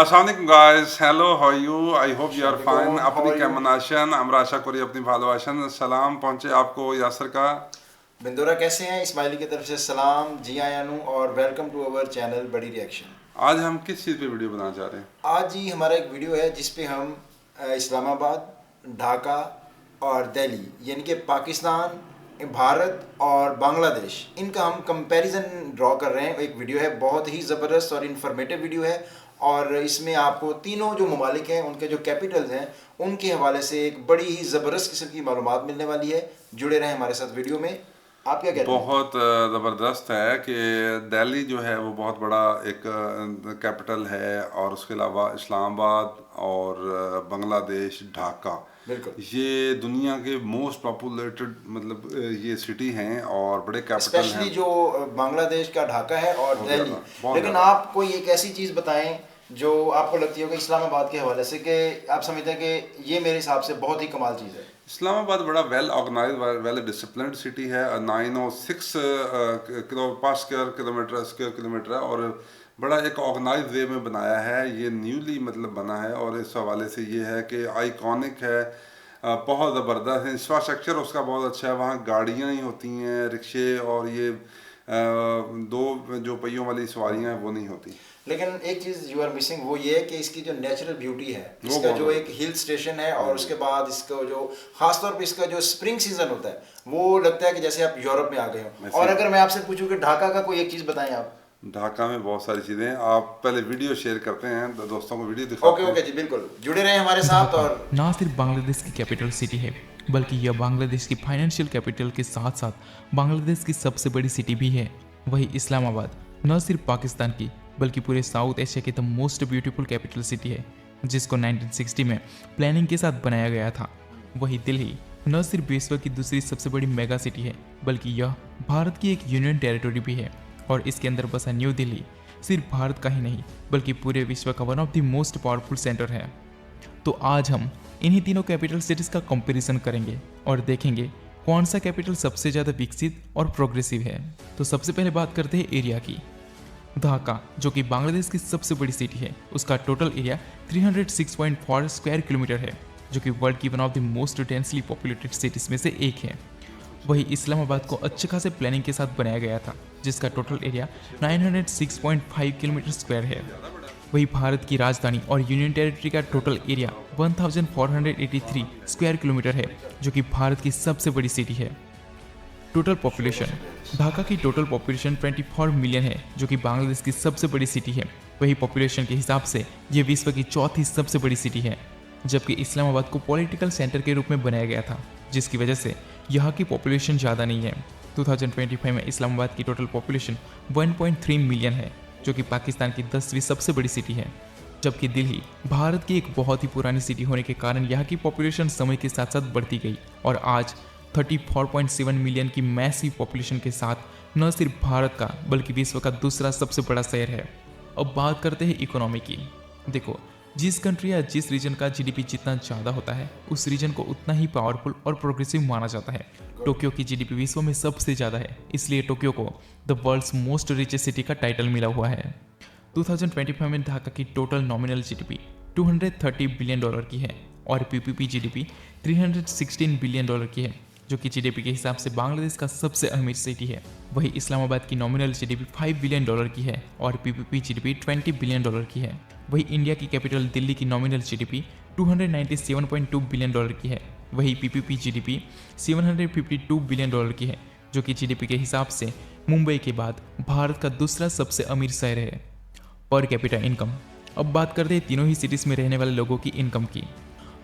আসসালামু guys, hello, how you? I hope you are fine. Assalamualaikum, how আপনি are কেমন you? আছেন? আমরা আশা করি আপনি ভালো আছেন। সালাম পৌঁছে आपको यासर का। बिंदोरा कैसे हैं? इस्माइली की तरफ से सलाम, जी आयानू और वेलकम टू अवर चैनल बड़ी रिएक्शन। आज हम किस चीज़ पे वीडियो बनाना चाह रहे हैं? आज ही हमारा एक वीडियो है जिस पे हम इस्लामाबाद, ढाका और दिल्ली यानी कि पाकिस्तान, भारत और बांग्लादेश इनका हम कंपैरिजन ड्रॉ कर रहे हैं। एक वीडियो है, बहुत ही ज़बरदस्त और इन्फॉर्मेटिव वीडियो है और इसमें आपको तीनों जो ममालिक हैं उनके जो कैपिटल्स हैं उनके हवाले से एक बड़ी ही ज़बरदस्त किस्म की मालूमात मिलने वाली है। जुड़े रहें हमारे साथ वीडियो में। आप क्या कहते हैं? बहुत ज़बरदस्त है कि दिल्ली जो है वो बहुत बड़ा एक कैपिटल है, और उसके अलावा इस्लामाबाद और बांग्लादेश ढाका, बिल्कुल। ये दुनिया के मोस्ट पॉपुलेटेड मतलब ये सिटी हैं और बड़े कैपिटल हैं। स्पेशली जो बांग्लादेश का ढाका है और बहुत दिल्ली। ज़्यादा, बहुत लेकिन ज़्यादा। आप कोई एक ऐसी चीज़ बताएं जो आपको लगती हो कि इस्लामाबाद के हवाले से कि आप समझते हैं कि ये मेरे हिसाब से बहुत ही कमाल चीज़ है। इस्लामाबाद बड़ा well organise, well disciplined city है। 906 स्क्वायर किलोमीटर है, और बड़ा एक ऑर्गेनाइज वे में बनाया है। ये न्यूली मतलब बना है, और इस हवाले से ये है कि आइकॉनिक है, बहुत ज़बरदस्त है। इंफ्रास्ट्रक्चर उसका बहुत अच्छा है। वहाँ गाड़ियाँ ही होती हैं, रिक्शे, और ये दो जो पहियों वाली सवारियाँ हैं वो नहीं होती। लेकिन एक चीज़ यू आर मिसिंग, वो ये है कि इसकी जो नेचुरल ब्यूटी है, वो इसका बहुत जो है। एक हिल स्टेशन है हाँ और जी। उसके बाद इसका जो खास तौर पे इसका जो स्प्रिंग सीजन होता है वो लगता है कि जैसे आप यूरोप में आ गए हो। ऐसे और ही अगर मैं आपसे पूछूं कि ढाका का कोई एक चीज़ बताएं आप। ढाका में बहुत सारी चीज़ें हैं। आप पहले वीडियो शेयर करते हैं, दोस्तों को वीडियो ओके दिखाते हैं। ओके जी, बिल्कुल जुड़े रहें हमारे साथ। ढाका और ना सिर्फ बांग्लादेश की कैपिटल सिटी है, बल्कि यह बांग्लादेश की फाइनेंशियल कैपिटल के साथ साथ बांग्लादेश की सबसे बड़ी सिटी भी है। वही इस्लामाबाद न सिर्फ पाकिस्तान की बल्कि पूरे साउथ एशिया की the most beautiful capital city है, जिसको 1960 में प्लानिंग के साथ बनाया गया था। वही दिल्ली न सिर्फ विश्व की दूसरी सबसे बड़ी मेगा सिटी है, बल्कि यह भारत की एक यूनियन टेरिटरी भी है। और इसके अंदर बसा न्यू दिल्ली सिर्फ भारत का ही नहीं बल्कि पूरे विश्व का one of the most powerful centre है। तो आज हम इन्हीं तीनों कैपिटल सिटीज़ का कंपैरिजन करेंगे और देखेंगे कौन सा कैपिटल सबसे ज़्यादा विकसित और प्रोग्रेसिव है। तो सबसे पहले बात करते हैं एरिया की। ढाका जो कि बांग्लादेश की सबसे बड़ी सिटी है, उसका टोटल एरिया 306.4 स्क्वायर किलोमीटर है, जो कि वर्ल्ड की one of the most densely populated cities में से एक है। वही इस्लामाबाद को अच्छे खासे प्लानिंग के साथ बनाया गया था, जिसका टोटल एरिया 906.5 किलोमीटर स्क्वायर है। वही भारत की राजधानी और यूनियन टेरिटरी का टोटल एरिया 1483 स्क्वायर किलोमीटर है, जो कि भारत की सबसे बड़ी सिटी है। टोटल पॉपुलेशन, ढाका की टोटल पॉपुलेशन 24 मिलियन है, जो कि बांग्लादेश की सबसे बड़ी सिटी है। वही पॉपुलेशन के हिसाब से ये विश्व की चौथी सबसे बड़ी सिटी है। जबकि इस्लामाबाद को पॉलिटिकल सेंटर के रूप में बनाया गया था, जिसकी वजह से यहाँ की पॉपुलेशन ज़्यादा नहीं है। 2025 में इस्लामाबाद की टोटल पॉपुलेशन 1.3 मिलियन है, जो कि पाकिस्तान की 10वीं सबसे बड़ी सिटी है। जबकि दिल्ली भारत की एक बहुत ही पुरानी सिटी होने के कारण यहाँ की पॉपुलेशन समय के साथ साथ बढ़ती गई और आज 34.7 मिलियन की मैसिव पॉपुलेशन के साथ न सिर्फ भारत का बल्कि विश्व का दूसरा सबसे बड़ा शहर है। अब बात करते हैं इकोनॉमी की। देखो, जिस कंट्री या जिस रीजन का जीडीपी जितना ज़्यादा होता है, उस रीजन को उतना ही पावरफुल और प्रोग्रेसिव माना जाता है। टोक्यो की जीडीपी विश्व में सबसे ज़्यादा है, इसलिए टोक्यो को the world's most richest city का टाइटल मिला हुआ है। 2025 में ढाका की टोटल नॉमिनल जीडीपी $230 बिलियन की है और पीपीपी जीडीपी $316 बिलियन की है, जो कि जीडीपी के हिसाब से बांग्लादेश का सबसे अमीर सिटी है। वही इस्लामाबाद की नॉमिनल जीडीपी $5 बिलियन की है और पीपीपी जीडीपी $20 बिलियन की है। वही इंडिया की कैपिटल दिल्ली की नॉमिनल जीडीपी $297.2 बिलियन की है। वही पीपीपी जीडीपी $752 बिलियन की है, जो कि जीडीपी के हिसाब से मुंबई के बाद भारत का दूसरा सबसे अमीर शहर है। पर कैपिटा इनकम, अब बात करते हैं तीनों ही सिटीज़ में रहने वाले लोगों की इनकम की।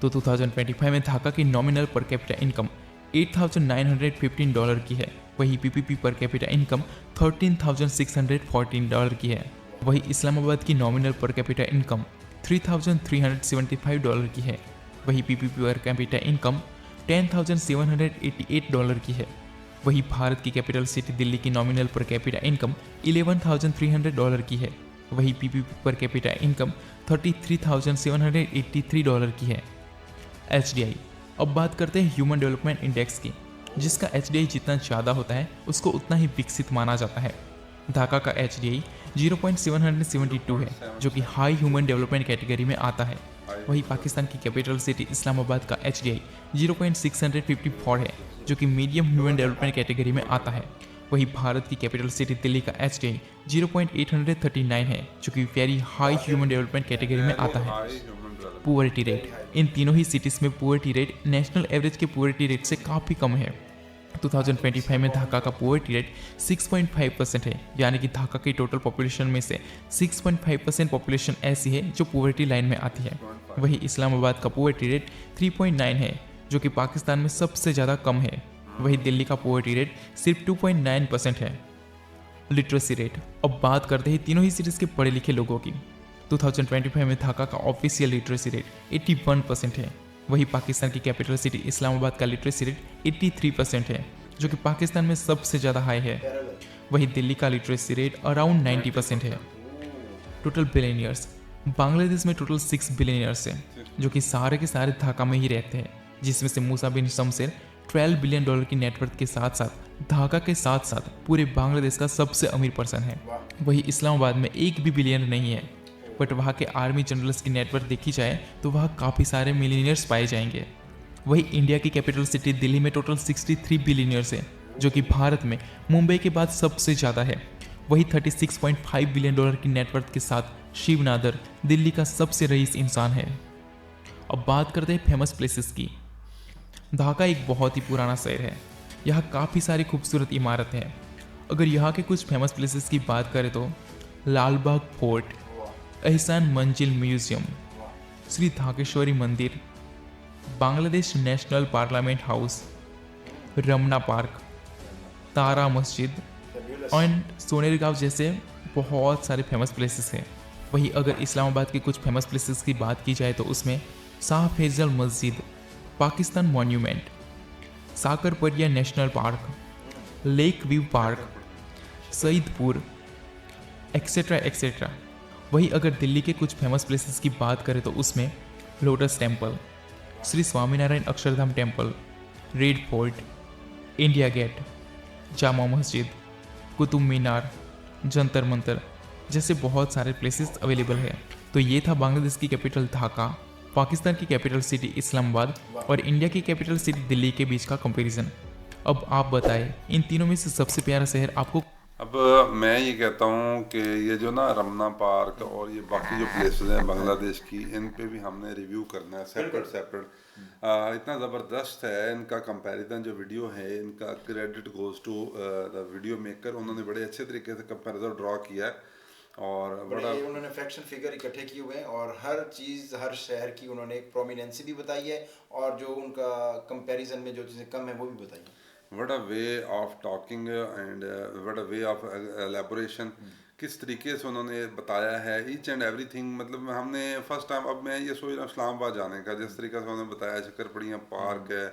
तो 2025 में ढाका की नॉमिनल पर कैपिटा इनकम $8,915 की है। वही पीपीपी पर कैपिटा इनकम $13,614 की है। वही इस्लामाबाद की नॉमिनल पर कैपिटा इनकम $3,375 की है। वही पीपीपी पर कैपिटा इनकम $10,788 की है। वही भारत की कैपिटल सिटी दिल्ली की नॉमिनल पर कैपिटा इनकम $11,300 की है। वही पीपीपी पर कैपिटा इनकम $33,783 की है। एचडीआई, अब बात करते हैं ह्यूमन डेवलपमेंट इंडेक्स की, जिसका एचडीआई जितना ज़्यादा होता है उसको उतना ही विकसित माना जाता है। ढाका का एचडीआई 0.772 है, जो कि हाई ह्यूमन डेवलपमेंट कैटेगरी में आता है। वहीं पाकिस्तान की कैपिटल सिटी इस्लामाबाद का HDI 0.654 है, जो कि मीडियम ह्यूमन डेवलपमेंट कैटेगरी में आता है। वहीं भारत की कैपिटल सिटी दिल्ली का HDI 0.839 है, जो कि very high human development category में आता है। High human development. Poverty rate, इन तीनों ही सिटीज़ में पुअरिटी रेट नेशनल एवरेज के पुअरिटी रेट से काफ़ी कम है। 2025 में ढाका का पुअरिटी रेट 6.5% है, यानी कि ढाका की टोटल पॉपुलेशन में से 6.5% पॉपुलेशन ऐसी है जो पुअरिटी लाइन में आती है। वहीं इस्लामाबाद का पुअरिटी रेट 3.9 है, जो कि पाकिस्तान में सबसे ज़्यादा कम है। वहीं दिल्ली का पुअरिटी रेट सिर्फ 2.9% है। लिटरेसी रेट, अब बात करते हैं तीनों ही सिटीज़ के पढ़े लिखे लोगों की। 2025 में ढाका का ऑफिशियल लिटरेसी रेट 81% है। वहीं पाकिस्तान की कैपिटल सिटी इस्लामाबाद का लिटरेसी रेट 83% है, जो कि पाकिस्तान में सबसे ज़्यादा हाई है। वहीं दिल्ली का लिटरेसी रेट अराउंड 90% है। टोटल बिलियनियर्स, बांग्लादेश में टोटल 6 बिलियनियर्स हैं, जो कि सारे के सारे ढाका में ही रहते हैं, जिसमें से मूसा बिन शमसेर $12 बिलियन की नेटवर्थ के साथ साथ ढाका के साथ साथ पूरे बांग्लादेश का सबसे अमीर पर्सन है। वहीं इस्लामाबाद में एक भी बिलियनर नहीं है, बट वहाँ के आर्मी जनरल्स की नेटवर्थ देखी जाए तो वहाँ काफ़ी सारे मिलियनियर्स पाए जाएंगे। वहीं इंडिया की कैपिटल सिटी दिल्ली में टोटल 63 बिलियनियर्स हैं, जो कि भारत में मुंबई के बाद सबसे ज़्यादा है। वही $36.5 बिलियन की नेटवर्थ के साथ शिव नादर दिल्ली का सबसे रईस इंसान है। अब बात करते हैं फेमस प्लेसेस की। ढाका एक बहुत ही पुराना शहर है। यहाँ काफ़ी सारी खूबसूरत इमारतें हैं। अगर यहाँ के कुछ फेमस प्लेसेस की बात करें तो लाल बाग फोर्ट, एहसान मंजिल museum, Shri Dhakeshwari Mandir, Bangladesh national parliament house, Ramna park, Tara Masjid and सोनेरगांव जैसे बहुत सारे फेमस प्लेसेस हैं। वहीं अगर इस्लामाबाद के कुछ फेमस प्लेसेस की बात की जाए तो उसमें Shah Faisal Masjid, Pakistan monument, Sakarparia national park, lake view park, Saidpur etcetera etcetera. वहीं अगर दिल्ली के कुछ फेमस प्लेसेस की बात करें तो उसमें lotus temple, Shri Swaminarayan Akshardham temple, Red Fort, India Gate, Jama Masjid, Qutub मीनार, जंतर मंतर जैसे बहुत सारे प्लेसेस अवेलेबल है। तो ये था बांग्लादेश की कैपिटल ढाका, पाकिस्तान की कैपिटल सिटी इस्लामाबाद और इंडिया की कैपिटल सिटी दिल्ली के बीच का कंपैरिजन। अब आप बताएं इन तीनों में से सबसे प्यारा शहर आपको। अब मैं ये कहता हूँ कि ये जो ना रमना पार्क और ये बाकी जो प्लेसेस हैं बांग्लादेश की, इन पे भी हमने रिव्यू करना है सेपरेट। इतना ज़बरदस्त है इनका कंपैरिजन, जो वीडियो है इनका credit goes to the video maker. उन्होंने बड़े अच्छे तरीके से कंपैरिजन ड्रॉ किया है और बड़ा उन्होंने फैक्शन फिगर इकट्ठे किए हुए हैं और हर चीज़ हर शहर की उन्होंने एक प्रोमिनेंसी भी बताई है और जो उनका कंपैरिजन में जो चीज़ें कम है वो भी बताई है। what a way of talking and what a way of elaboration, किस तरीके से उन्होंने बताया है ईच एंड एवरीथिंग। मतलब हमने फर्स्ट टाइम, अब मैं ये सोच रहा हूँ इस्लामाबाद जाने का, जिस तरीके से उन्होंने बताया शक्करपड़िया पार्क है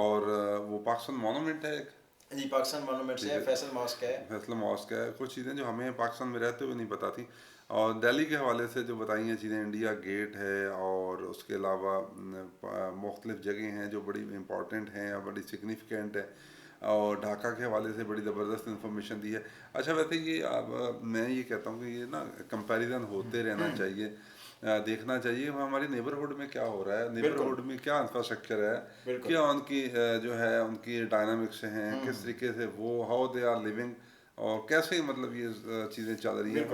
और वो पाकिस्तान मोनूमेंट है एक, जी पाकिस्तान मोनूमेंट्स है, फैसल मॉस्क है, फैसल मॉस्क है, कुछ चीज़ें जो हमें पाकिस्तान में रहते हुए नहीं पता थी। और दिल्ली के हवाले से जो बताई हैं चीज़ें, इंडिया गेट है और उसके अलावा मुख्तलिफ जगह हैं जो बड़ी इंपॉर्टेंट हैं और बड़ी सिग्निफिकेंट है, और ढाका के हवाले से बड़ी ज़बरदस्त इन्फॉर्मेशन दी है। अच्छा वैसे ये अब मैं ये कहता हूँ कि ये ना कंपैरिजन होते रहना चाहिए, देखना चाहिए हमारे नेबरहुड में क्या हो रहा है, नेबरहुड में क्या इंफ्रास्ट्रक्चर है, क्या उनकी जो है उनकी डायनामिक्स हैं, किस तरीके से वो हाउ दे आर लिविंग और कैसे मतलब ये चीज़ें चल रही हैं,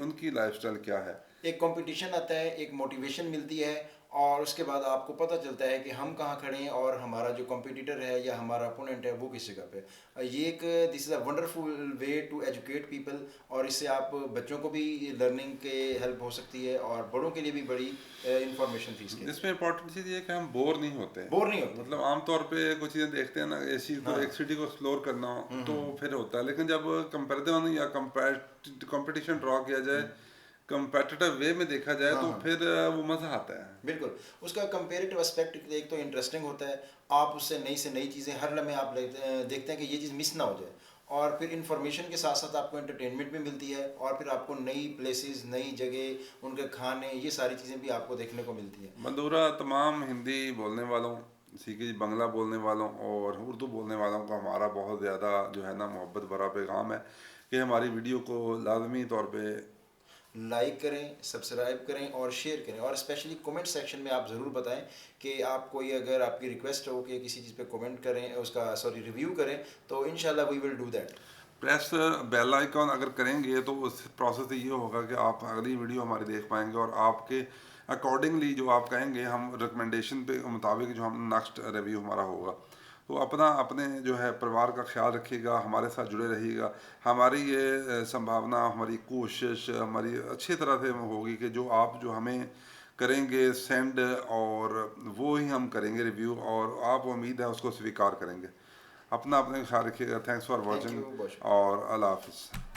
उनकी लाइफस्टाइल क्या है। एक कंपटीशन आता है, एक मोटिवेशन मिलती है और उसके बाद आपको पता चलता है कि हम कहाँ खड़े हैं और हमारा जो कॉम्पिटिटर है या हमारा अपोनेंट है वो किस जगह पे। ये एक this is a wonderful way to educate people और इससे आप बच्चों को भी लर्निंग के हेल्प हो सकती है और बड़ों के लिए भी बड़ी इंफॉर्मेशन थी इसके। इसमें इंपॉर्टेंट चीज़ ये है कि हम बोर नहीं होते, मतलब आमतौर पे कुछ चीज़ें देखते हैं ना, एक सिटी को एक्सप्लोर करना हो तो फिर होता है, लेकिन जब कंपैरिजन या कंपटीशन ड्रॉ किया जाए कंपेटिटिव वे में देखा जाए तो फिर वो मज़ा आता है। बिल्कुल, उसका कंपेरेटिव एस्पेक्ट एक तो इंटरेस्टिंग होता है, आप उससे नई से नई चीज़ें हर लम्हे आप देखते हैं कि ये चीज़ मिस ना हो जाए और फिर इंफॉर्मेशन के साथ साथ आपको एंटरटेनमेंट भी मिलती है और फिर आपको नई प्लेसेस, नई जगह, उनके खाने, ये सारी चीज़ें भी आपको देखने को मिलती है। मंदूरा तमाम हिंदी बोलने वालों, सीखी बंगला बोलने वालों और उर्दू बोलने वालों का हमारा बहुत ज़्यादा जो है ना मोहब्बत भरा पैगाम है कि हमारी वीडियो को लाजमी तौर पे लाइक करें, सब्सक्राइब करें और शेयर करें, और स्पेशली कमेंट सेक्शन में आप ज़रूर बताएं कि आप कोई अगर आपकी रिक्वेस्ट हो कि किसी चीज़ पे कमेंट करें, उसका रिव्यू करें, तो इंशाल्लाह we will do that. Press bell icon अगर करेंगे तो उस प्रोसेस से ये होगा कि आप अगली वीडियो हमारी देख पाएंगे और आपके अकॉर्डिंगली जो आप कहेंगे हम रिकमेंडेशन पे मुताबिक जो हम नेक्स्ट रिव्यू हमारा होगा। तो अपने जो है परिवार का ख्याल रखिएगा, हमारे साथ जुड़े रहिएगा। हमारी ये संभावना, हमारी कोशिश हमारी अच्छी तरह से होगी कि जो आप जो हमें करेंगे सेंड, और वो ही हम करेंगे रिव्यू, और आप उम्मीद है उसको स्वीकार करेंगे। अपना अपने ख्याल रखिएगा। Thanks for thank watching you. और अल्लाह हाफिज़।